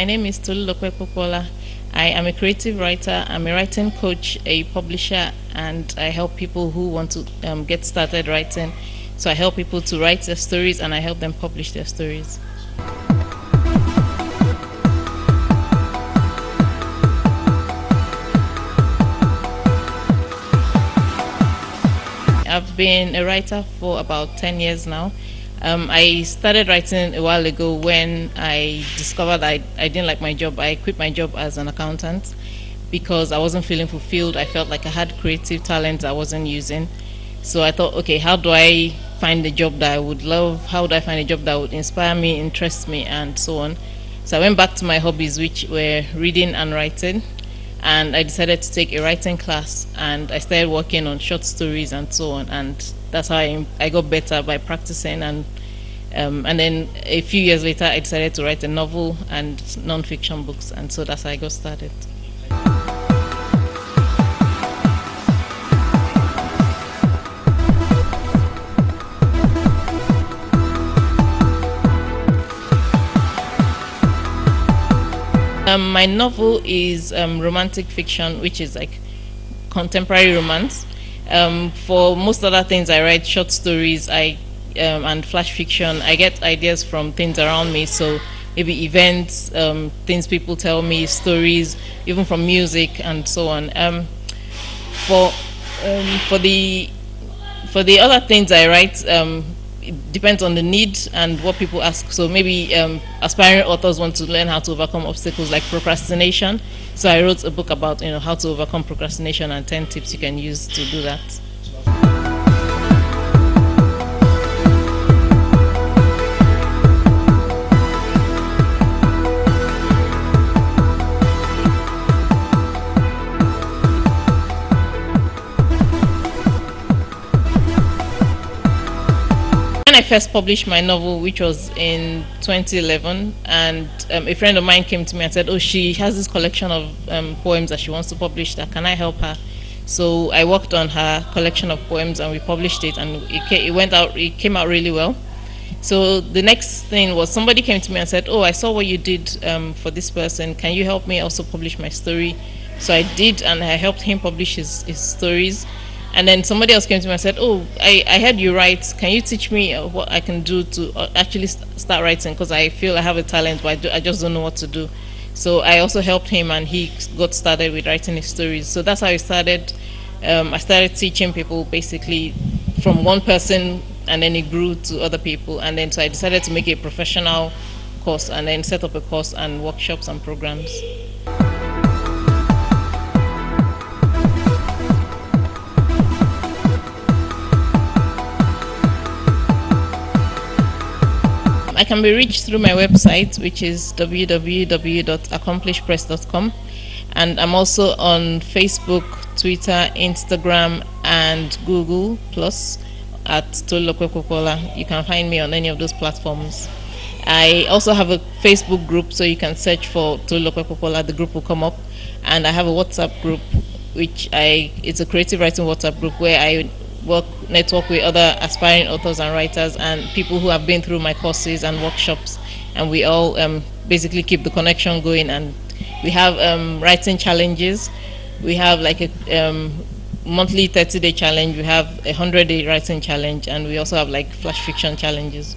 My name is Tolulope Popoola. I am a creative writer. I'm a writing coach, a publisher, and I help people who want to get started writing. So I help people to write their stories and I help them publish their stories. I've been a writer for about 10 years now. I started writing a while ago when I discovered I didn't like my job. I quit my job as an accountant because I wasn't feeling fulfilled. I felt like I had creative talent I wasn't using. So I thought, okay, how do I find a job that I would love? How do I find a job that would inspire me, interest me, and so on? So I went back to my hobbies, which were reading and writing. And I decided to take a writing class, and I started working on short stories and so on, and that's how I got better by practicing. And then a few years later I decided to write a novel and non-fiction books, and so that's how I got started. My novel is romantic fiction, which is like contemporary romance. For most other things, I write short stories and flash fiction. I get ideas from things around me, so maybe events, things people tell me, stories, even from music and so on. For the other things I write, it depends on the need and what people ask. So maybe aspiring authors want to learn how to overcome obstacles like procrastination. So I wrote a book about how to overcome procrastination and 10 tips you can use to do that. When I first published my novel, which was in 2011, and a friend of mine came to me and said, oh, she has this collection of poems that she wants to publish, that can I help her? So I worked on her collection of poems and we published it, and it came out really well. So the next thing was somebody came to me and said, oh, I saw what you did for this person, can you help me also publish my story? So I did, and I helped him publish his stories. And then somebody else came to me and said, oh, I heard you write. Can you teach me what I can do to actually start writing? Because I feel I have a talent, but I just don't know what to do. So I also helped him, and he got started with writing his stories. So that's how I started. I started teaching people basically from one person, and then it grew to other people. And then so I decided to make a professional course and then set up a course and workshops and programs. I can be reached through my website, which is www.accomplishpress.com, and I'm also on Facebook, Twitter, Instagram, and Google Plus at Tolulope Popoola. You can find me on any of those platforms. I also have a Facebook group, so you can search for Tolulope Popoola. The group will come up, and I have a WhatsApp group, it's a creative writing WhatsApp group where I network with other aspiring authors and writers and people who have been through my courses and workshops, and we all basically keep the connection going. And we have writing challenges. We have like a monthly 30-day challenge. We have a 100-day writing challenge, and we also have like flash fiction challenges.